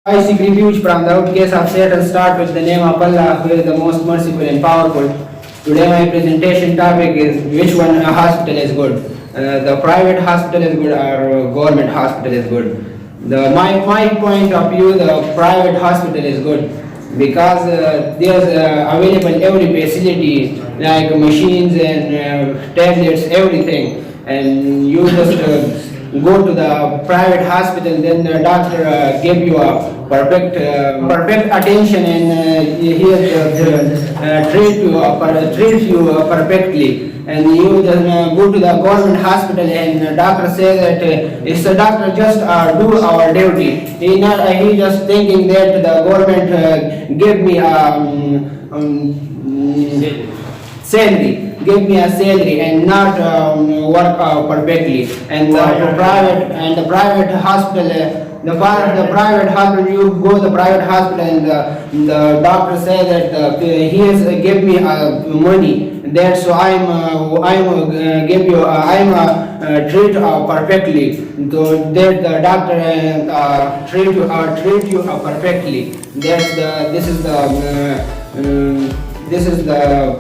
I seek refuge from the outcasts of Satan. Start with the name of Allah, who is the most merciful and powerful. Today my presentation topic is which one hospital is good. The private hospital is good or government hospital is good. My point of view, the private hospital is good because there's available every facility like machines and tablets, everything, and you just go to the private hospital, then the doctor give you a perfect attention and he treat you perfectly. And you just go to the government hospital and the doctor say that it's the doctor just do our duty. He just thinking that the government give me salary. Give me a salary and not work perfectly. And the private hospital, the private hospital, you go to the private hospital and the doctor say that he has give me money. That so I'm give you treat perfectly. So that the doctor treat you perfectly. This is the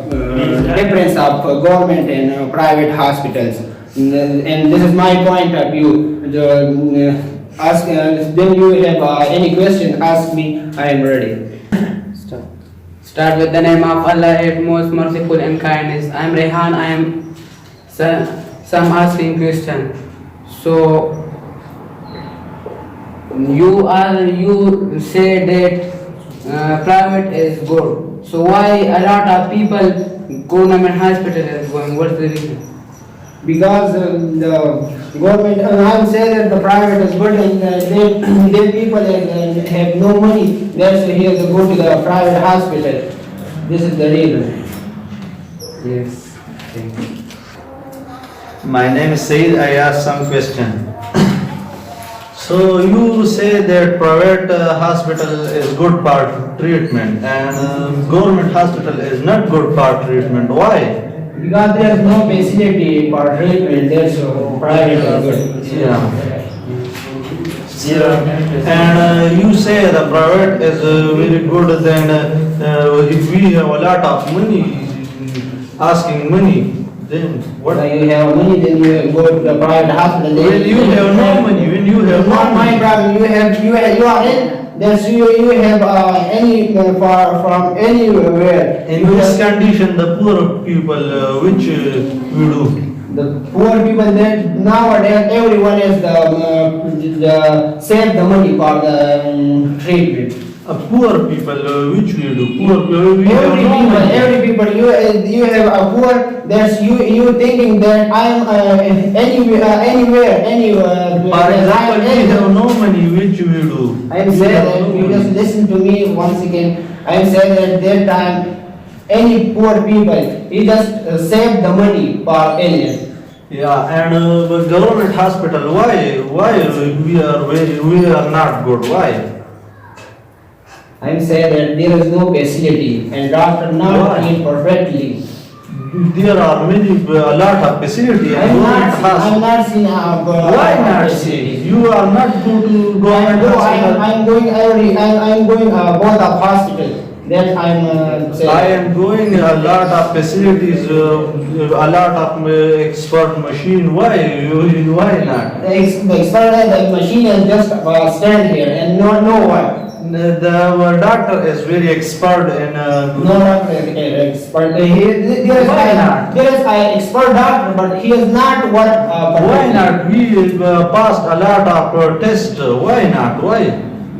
difference of government and private hospitals, and this is my point of view. Then you have any question, ask me. I am ready. Start with the name of Allah, most merciful and kindness. I am Rehan. I am some asking question. So you say that private is good. So why a lot of people government hospital is going? What's the reason? Because the government, I would say that the private is good and they people have no money. That's why he has to go to the private hospital. This is the reason. Yes. Thank you. My name is Said. I ask some question. So you say that private hospital is good part treatment and government hospital is not good part treatment. Why? Because there is no facility for treatment. There's private is good. And you say the private is very good. Then if we have a lot of money, asking money. Then what? When you have money, then you go to the private hospital. When you have no money, when you have no not my money. problem. You are in. There's you have any from anywhere. In this condition, the poor people, which we do. The poor people, that nowadays everyone is the save the money for the treatment. Poor people, which we do. Poor people, we have no money. Every people, you have a poor. That's you thinking that I'm anywhere. For example, we have no money, which we do. I am saying that you just listen to me once again. I am saying that time any poor people, he just save the money for alien. Yeah, and government hospital, why we are not good? Why? I am saying that there is no facility and doctor not treat perfectly. There are a lot of facility. I'm not seen Why not see? You are not go to government hospital. I'm going both of hospital. That I'm saying. I am going a lot of facilities, a lot of expert machine. Why not? The expert, the machine is just stand here and no one. The doctor is very expert in. No doctor is expert. Why not? There is an expert doctor, but he is not what. Why not? We passed a lot of tests. Why not? Why?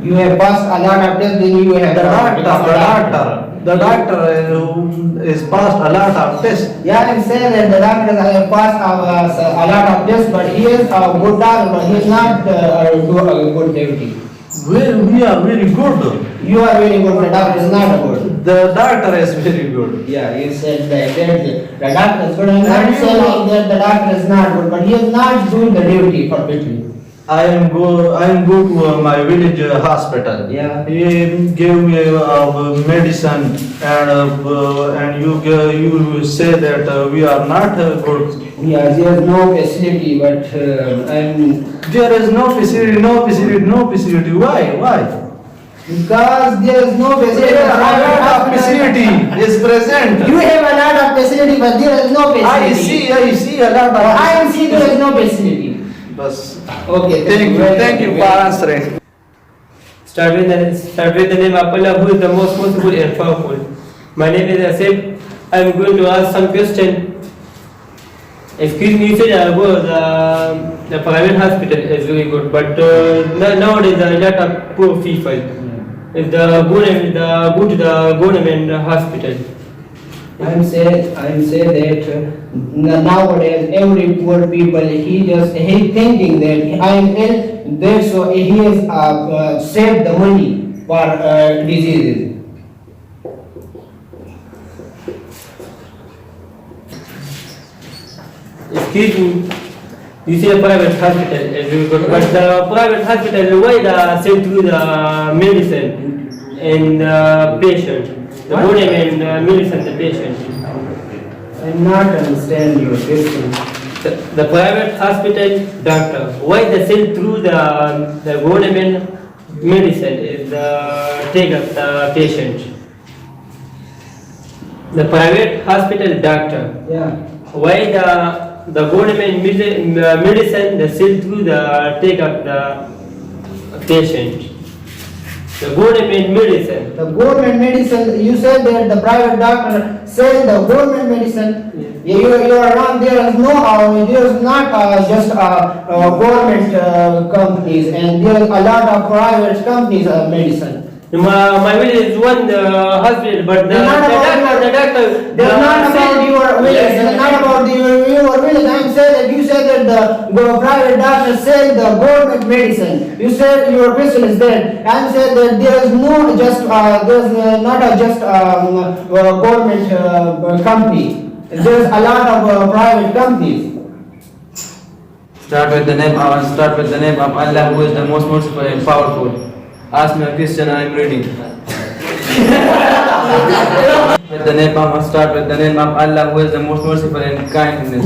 You have passed a lot of tests, then you have The doctor is passed a lot of tests. Yeah, I'm saying that the doctor has passed a lot of tests, but he is a good doctor, but he is not do a good duty. We are very good. You are very good, the doctor is not good. The doctor is very good. Yeah, you said that the doctor is good. I'm not saying that the doctor is not good, but he is not doing the duty perfectly. I am go to my village hospital. Yeah. He gave me medicine and you say that we are not good. Yeah, there is no facility, but There is no facility. Why? Because there is no facility. There are a lot of facility is present. You have a lot of facility, but there is no facility. I see a lot of. I am see there is no facility. Bas. Okay, Thank you for answering. Start with the name of Allah, who is the most merciful and powerful. My name is Asif. I am going to ask some question. Excuse me, you said the private hospital is very good, but nowadays there are a lot of poor people. If the government go to the government hospital. I am say that nowadays every poor people he thinking that I am ill, that so he has saved the money for diseases. Excuse me, you say the private hospital is very good, but the private hospital, why the send through the medicine and the patient? The What? government medicine, the patient. I am not understand your question. The private hospital doctor, why they send through the government medicine is the take of the patient? The private hospital doctor, Yeah. why the government medicine they send through the take of the patient? The government medicine. The government medicine, you said that the private doctor sell the government medicine. You are wrong. There is no, there is not just government companies, and there is a lot of private companies of medicine. My village is one hospital, but the doctor. They're not about your village. They're not about your village. I'm saying that you said that the private doctor sell the government medicine. You said your question is that. I'm saying that there is no just there's not a just government company. There's a lot of private companies. Start with the name. I will start with the name of Allah, who is the most merciful and powerful. Ask me a question, I am ready. With the name, I must start with the name of Allah, who is the most merciful and kindness.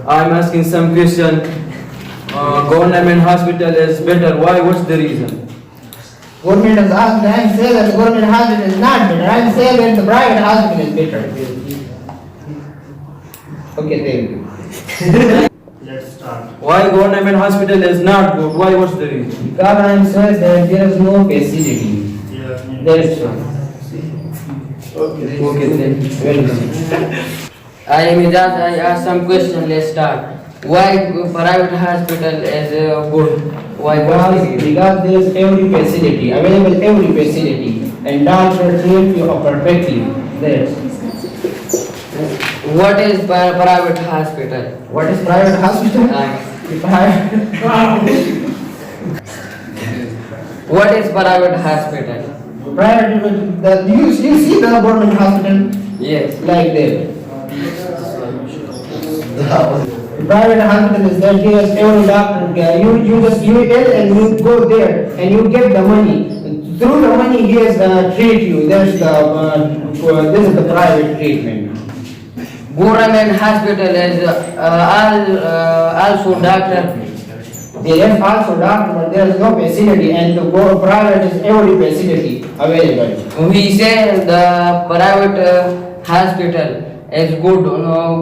I am asking some question. Government hospital is better. Why? What's the reason? Government has asked. I'm saying that the government hospital is not better. I'm saying that the private hospital is better. Okay, thank you. Why government hospital is not good? Why? What's the reason? Because I'm saying that there is no facility. That's why. Okay, then. Welcome. I am Ijaz. I ask some question. Let's start. Why private hospital is good? Why? What's the reason? Because there is every facility, available every facility, and doctor treat you perfectly. That's What is private hospital? what is private hospital? What is private hospital? Private, you see the government hospital Yes. like that. Private hospital is that there is every doctor. You ill and you go there and you get the money. Through the money he has treat you. There's this is the private treatment. Government hospital is also doctor. There is also doctor, but there is no facility, and the private is every facility available. We say the private hospital is good.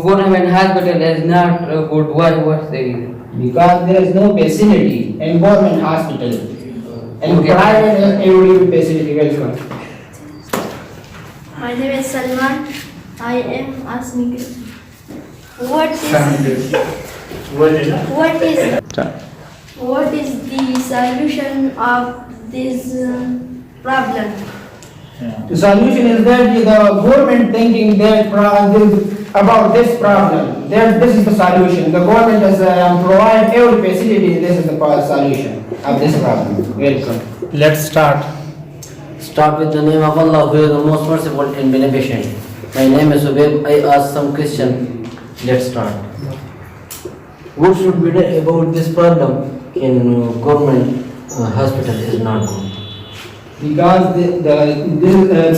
Government hospital is not good. Why? What's the reason? Because there is no facility in government hospital, and Okay. private is every facility. Welcome. My name is Salman. I am asking you, what is the solution of this problem? The solution is that the government thinking that about this problem. That this is the solution. The government has provide every facility. This is the solution of this problem. Welcome. Let's start. Start with the name of Allah, who is the most merciful and beneficent. My name is Ubeb. I ask some question. Let's start. What should be done about this problem in government hospital is not good? Because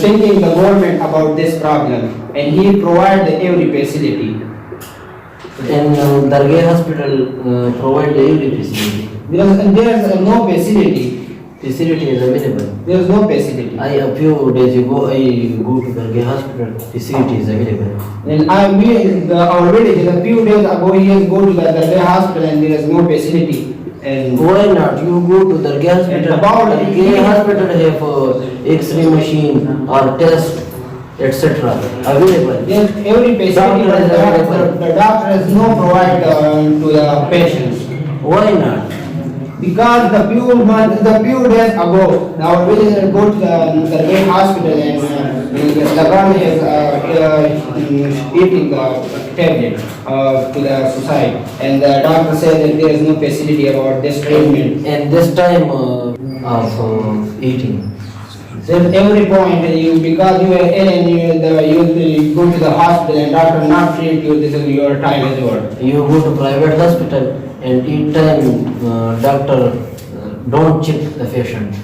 thinking the government about this problem, and he provide every facility. In Dargah hospital provide every facility. There is no facility. facility is available. There is no facility. A few days ago, I go to Dargah hospital, facility is available. And our village, a few days ago, he has go to the Dargah hospital and there is no facility. And Why not? You go to Dargah hospital. About- Dargah hospital have X-ray machine or test, etc. available. yes, every facility, Doctor is but available. the doctor has no provide to the patients. Why not? Because the few days ago, our villager go to the main hospital and the girl is eating the tablet to the suicide, and the doctor said that there is no facility about this treatment. And this time of eating. So at every point, because you are ill and you go to the hospital and doctor not treat you, this is your time as well. You go to private hospital and each time doctor don't check the patient.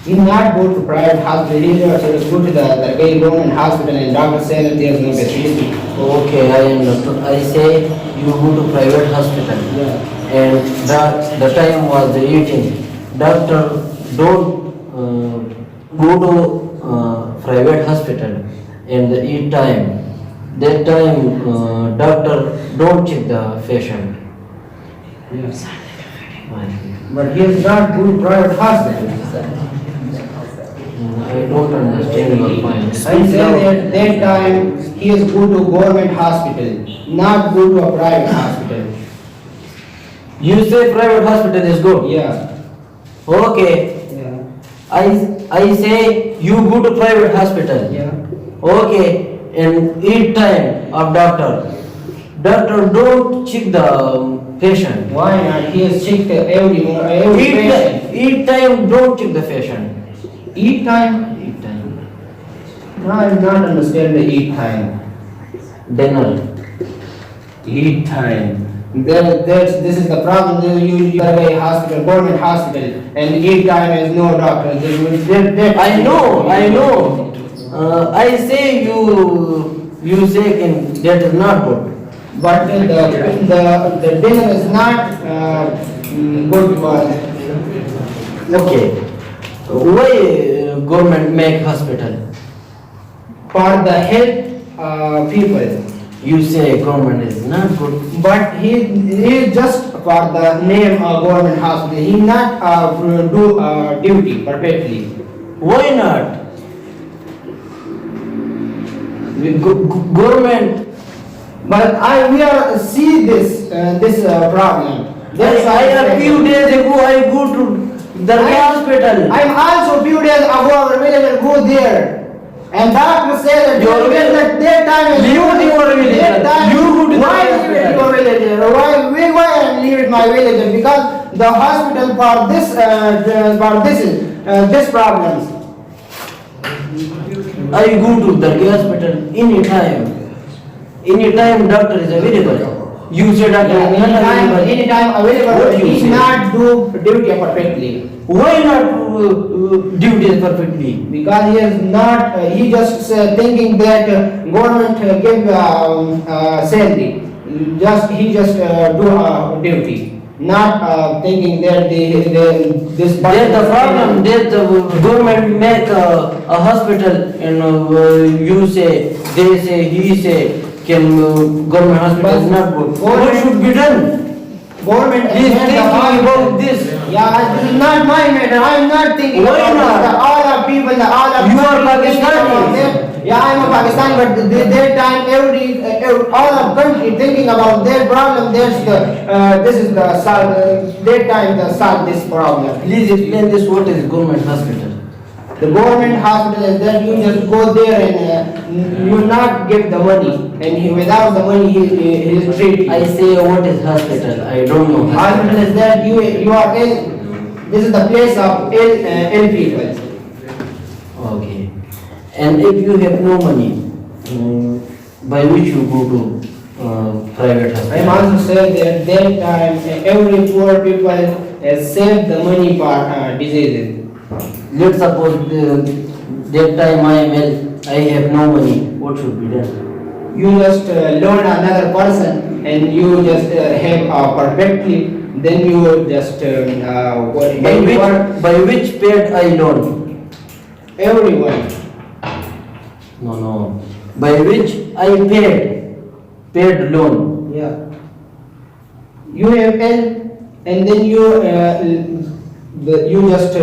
He not go to private hospital, he just go to the government hospital and doctor say that there is no facility. Okay, I understood. I say you go to private hospital and the time was the eating. Doctor don't go to private hospital and the eat time. That time doctor don't check the patient. Yes. But he is not go to private hospital. I don't understand your point. I said at that time he is go to government hospital, not go to a private hospital. You say private hospital is good. Yeah. Okay. Yeah. I say you go to private hospital. Yeah. Okay. And each time of doctor. Doctor don't check the patient. Why not? He is checked every patient. Each time don't check the patient. Eat time? Each time. No, I do not understand the eat time. Dinner. Eat time. This is the problem. You are a hospital, government hospital, and eat time is no doctor. I know. I say you say that is not good. But the dinner is not good for. Okay. Why government make hospital? For the health people. You say government is not good. But he is just for the name of government hospital. He not do duty perfectly. Why not? Government. But we are see this problem. That's why I a few days ago I go to the hospital. I'm also few days ago our villager go there. And doctor said that Your at that time is Leave your villager. that time- You go to the why leave it hospital. your villager? Why I leave it my villager? Because the hospital for this problems. I go to the hospital anytime. Anytime doctor is available. You say doctor is not available. Anytime available, What but you he say? not do duty perfectly. Why not duties perfectly? Because he is not, he just thinking that government give salary. He just do duty, not thinking that this. That's the problem. That the government make a hospital and you say, they say, he say, can government hospital is not good. What Government- should be done? Government. Please think about this. Yeah, this is not my matter. I am not thinking Why about not? all the people, all the. You are country thinking Pakistani. about them. Yeah, I am a Pakistan, but their time, all of country thinking about their problem. This is the their time to solve this problem. Please explain this. What is government hospital? The government hospital is that you just go there and you not give the money, and without the money he is treated. I say what is hospital? I don't know. Hospital is that you are ill. This is the place of ill people. Okay. And if you have no money, by which you go to private I am hospital? also said that that time every poor people has saved the money for diseases. Let's suppose that time I am ill, I have no money. What should be done? You just loan another person and you just have perfectly then you just By which paid I loan? everyone. No. By which I paid loan. Yeah. You have L, and then you just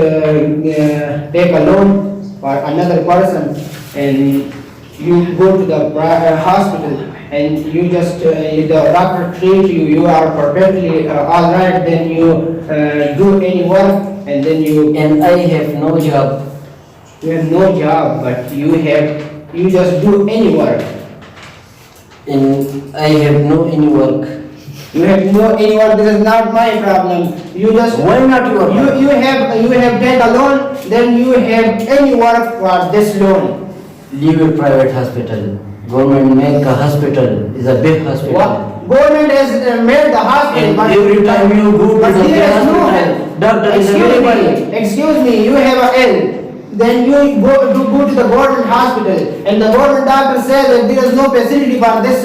take a loan for another person, and you go to the hospital, and you just the doctor treat you. You are perfectly all right. Then you do any work, and then you And I have no job. have no job, but you just do any work. And I have no any work. You have no any work. This is not my problem. You just Why not your problem? you have take a loan. Then you have any work for this loan. Leave a private hospital. Government make a hospital. Is a big hospital. What? Government has made the hospital, And but every time you go to but the there is no hospital, doctor is available. Excuse me, you have a L. Then you go to the government hospital, and the government doctor says that there is no facility for this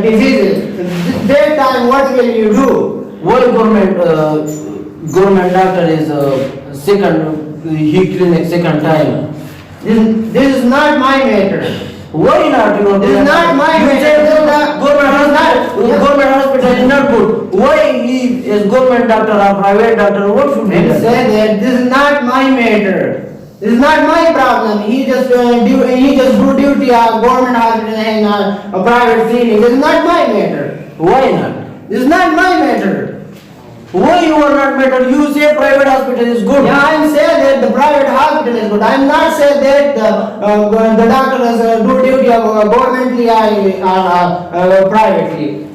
disease. That time, what will you do? Why government doctor is second, he clinic second time. This is not my matter. Why not? This is not my You matter. say This is that not- government hospital is not good. Why he is government doctor or private doctor? What should be And done? say that this is not my matter. This is not my problem. He just do duty at government hospital and a private clinic. This is not my matter. Why not? This is not my matter. Why you are not better? You say private hospital is good. Yeah, I am saying that the private hospital is good. I am not saying that the doctors do duty of governmentally or privately.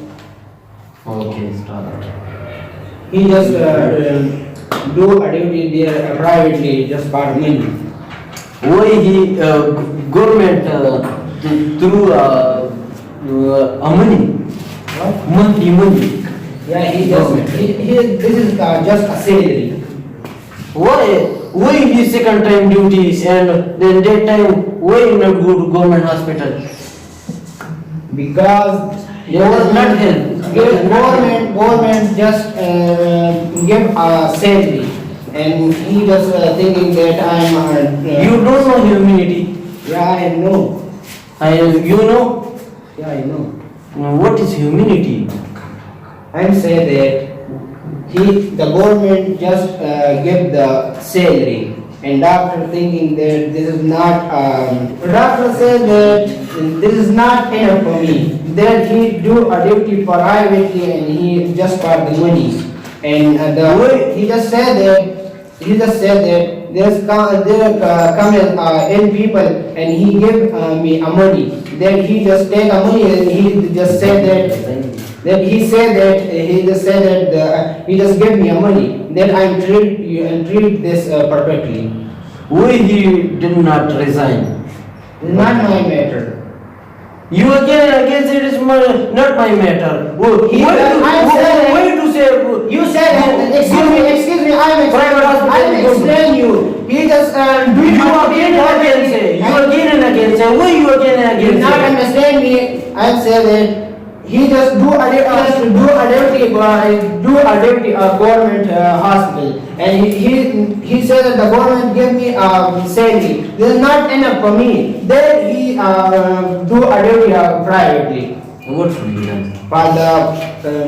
Okay, stop. He just do a duty there privately just for money. Why he government through a money, money. Yeah, he just this is just a salary. Why he second time duties and then that time why not go to government hospital? Because They was not help. government just give a salary, and he just thinking that I'm. You don't know humanity. Yeah, I know. You know Yeah, I know. what is humanity? I'm saying that the government just give the salary, and doctor thinking that this is not. Doctor said that this is not enough for me. That he do a duty for privately, and he just for the money, and he just said that there come in people, and he give me a money. Then he just take a money, and he just said that he just give me a money. Then I treat this perfectly. Why he did not resign? It's not my matter. You again say it is not my matter. Why to say? You said, excuse me, I'm explain you. He just do You again and again say. Why you again and You again not say? understand me. I'm saying that he just do a duty government hospital, and he said that the government give me salary. This is not enough for me. Then he do a duty privately What should be done? for the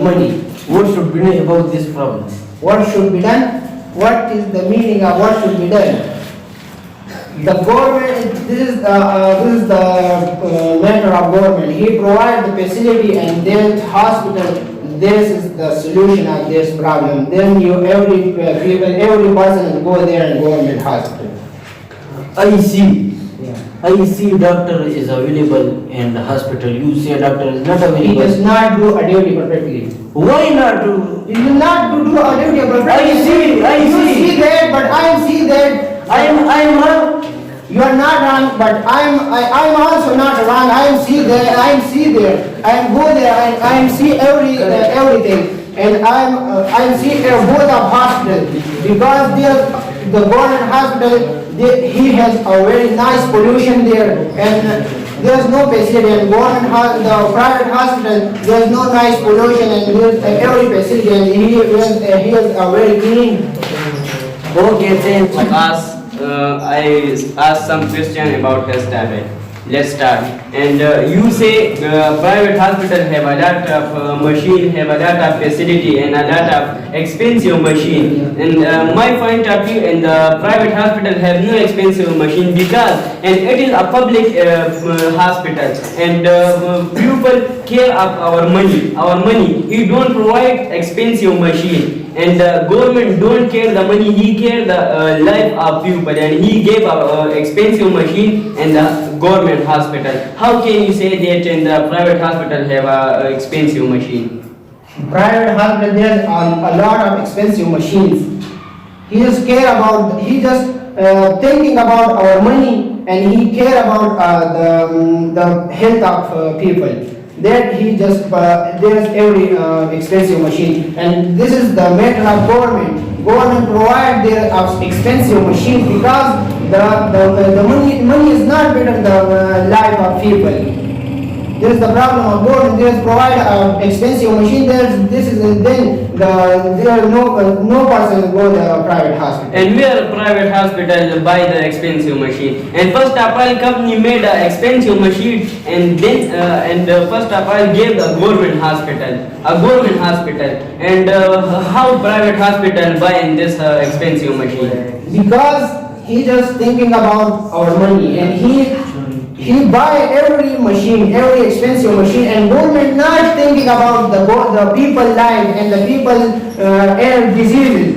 money. What should be done about this problem? What should be done? What is the meaning of what should be done? The government, this is the matter of government. He provide the facility, and this hospital, this is the solution of this problem. Then every person go there in government hospital. I see. Yeah. I see doctor is available in the hospital. You say doctor is not He does available. not do a duty perfectly. Why not do? He does not do a duty perfectly. I You see. see that, but I see that. I'm wrong. You are not wrong, but I'm also not wrong. I see there. I go there. I see everything, and I see both of hospitals, because the government hospital he has a very nice pollution there, and there's no facility, and the private hospital, there's no noise pollution, and there's every facility, and he is very clean. Okay, change. I ask some question about his topic. Let's start. And you say private hospital have a lot of machine, have a lot of facility, and a lot of expensive machine. And my point of view, in the private hospital have no expensive machine because, and it is a public hospital, and people care of our money. He don't provide expensive machine. And the government don't care the money, he care the life of people, and he gave a expensive machine in the government hospital. How can you say that in the private hospital have a expensive machine? Private hospital, there's a lot of expensive machines. He just thinking about our money, and he care about the health of people. That he just there's every expensive machine, and this is the matter of government. Government provide their expensive machine because the money is not better the life of people. This is the problem of government. They provide expensive machine. There are no person go to the private hospital. And where private hospital buy the expensive machine? And first of all, company made an expensive machine, and then first of all gave the government hospital, a government hospital. And how private hospital buy in this expensive machine? Because he just thinking about our money, and he buy every machine, every expensive machine, and government not thinking about the people life and the people air diseases.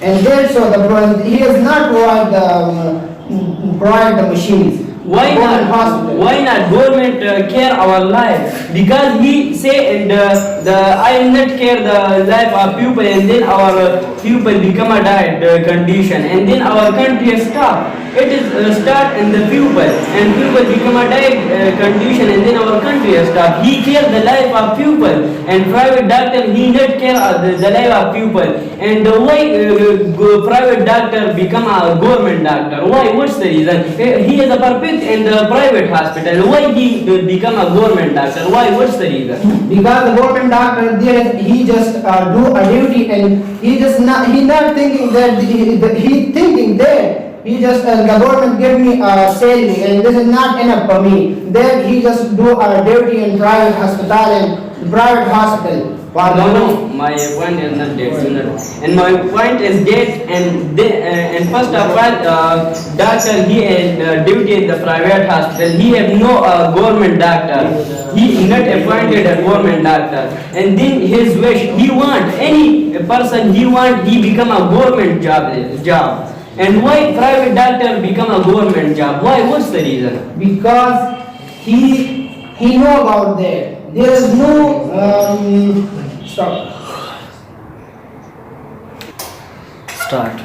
And therefore he has not provide the machines. Why Government not? hospital. Why not government care our life? Because he say and I am not care the life of people, and then our people become a diet condition, and then our country stop. It is start in the people, and people become a diet condition, and then our country stop. He care the life of people, and private doctor he not care the life of people. And why private doctor become a government doctor? Why? What's the reason? He is a perfect in the private hospital. Why he become a government doctor? Why? What's the reason? Because the government doctor he just do a duty, and he not thinking that he thinking that he just the government give me a salary, and this is not enough for me. Then he just do a duty in private hospital and private hospital. No, my point is not that, and my point is that, and first of all, doctor he is duty in the private hospital. He have no government doctor. He not appointed a government doctor, and then his wish he want any person he become a government job. And why private doctor become a government job? Why? What's the reason? Because he know about that. There is no Start.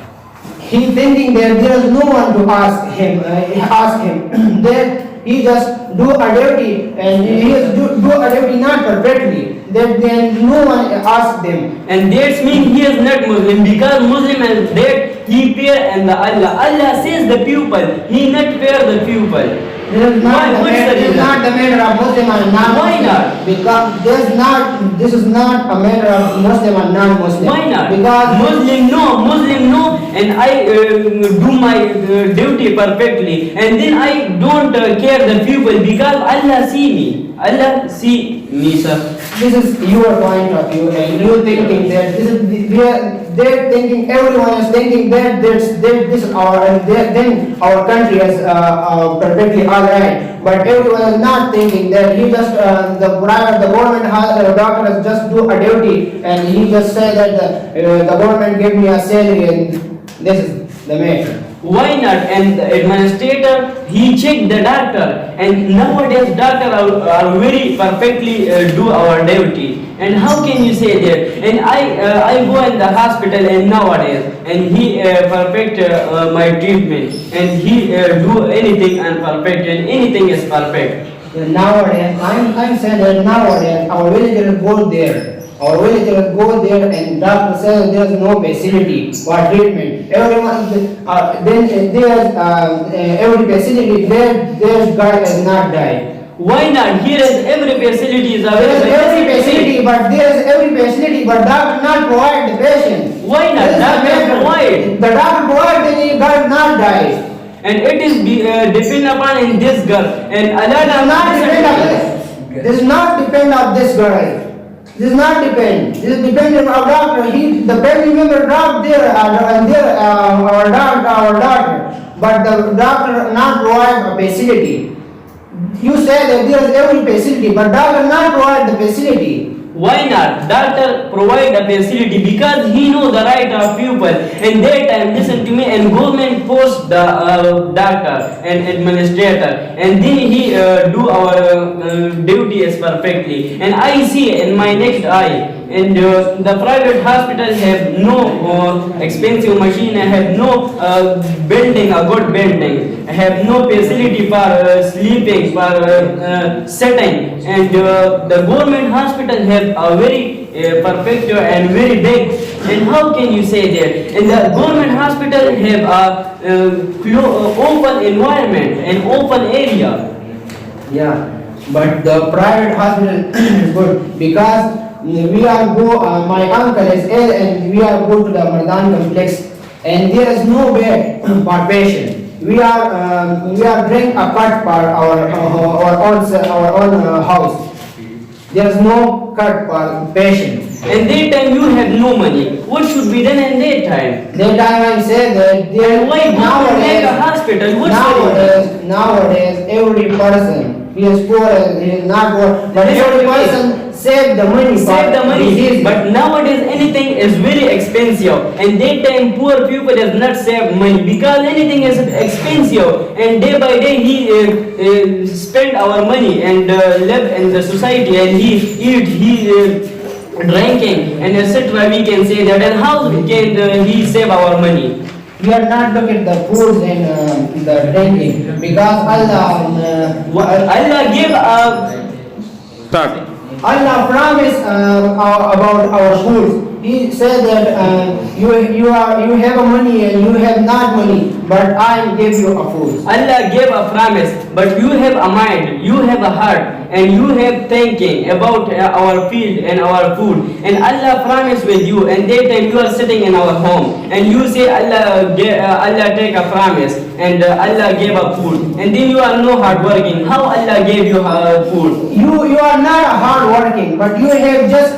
He thinking that there is no one to ask him. That he just do a duty, and he is do a duty not perfectly. That then no one ask them. And that means he is not Muslim, because Muslim is that he fear and the Allah. Allah says the pupil, he not fear the pupil. This is Why? not, What's the reason? not the matter of Muslim and non-Muslim. Why not? Because this is not a matter of Muslim and non-Muslim. Why not? Because Muslim no, and I do my duty perfectly, and then I don't care the people because Allah see me. Allah see me, sir. this is your point of view, and you thinking that they're thinking, everyone is thinking that this is then our country is perfectly alright. But everyone is not thinking that he just the government doctor has just do a duty, and he just say that the government give me a salary, and this is the matter. Why not? And the administrator, he checked the doctor, and nowadays doctor are very perfectly do our duty. And how can you say that? And I go in the hospital and nowadays, and he perfect my treatment, and he do anything and perfect, and anything is perfect. Nowadays, I'm saying that nowadays our villagers go there, Our villagers go there and doctor says there is no facility for treatment. Everyone, then there's every facility their guy has not died. Why not? Here is every facility is There is available. every facility, but doctor not provide the patient. Why not? This is the Doctor matter. provide. The doctor provide, then he got not died. And it is depend upon in this girl. And Allah This not depend on this girl. This not depend. This depend on our doctor. The family member dropped there and there our doctor, but the doctor not provide a facility. You say that there is every facility, but doctor not provide the facility. Why not? Doctor provide a facility because he know the right of people. And that time, listen to me, and government post the doctor and administrator, and then he do our duty as perfectly. And I see in my next eye, and the private hospital have no expensive machine, have no building, a good building, have no facility for sleeping, for sitting, and the government hospital have a very perfect and very big. And how can you say that? And the government hospital have a open environment, an open area. Yeah, but the private hospital is good because we are go. My uncle is ill, and we are go to the Mardan complex, and there is no bed for patient. We are bring a cot for our own house. There is no cot for patient. And that time you have no money. What should be done in that time? That time I say that there And why government make a hospital? What's nowadays every person he is poor and he is not poor, but Yes, every okay. person save the money. Save the money, disease. but nowadays anything is very expensive, and that time poor people does not save money because anything is expensive, and day by day he spend our money and live in the society, and he eat, drinking, and etc. We can say that, and how can he save our money? We are not look at the foods and the drinking because Allah gave Allah promised about our foods. He said that you have a money and you have not money, but I give you a food. Allah gave a promise, but you have a mind, you have a heart, and you have thinking about our field and our food. And Allah promised with you, and that time you are sitting in our home, and you say Allah take a promise, and Allah gave a food, and then you are no hard working. How Allah gave you food? You are not a hard working, but you have just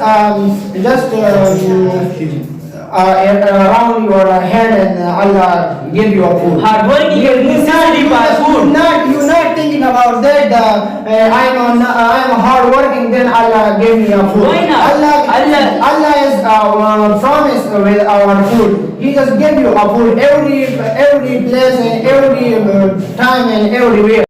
around your head and Allah give you a food. Hard working is necessary for food. You not thinking about that. I'm hard working, then Allah gave me a food. Why not? Allah is promise with our food. He just give you a food every place and every time and everywhere.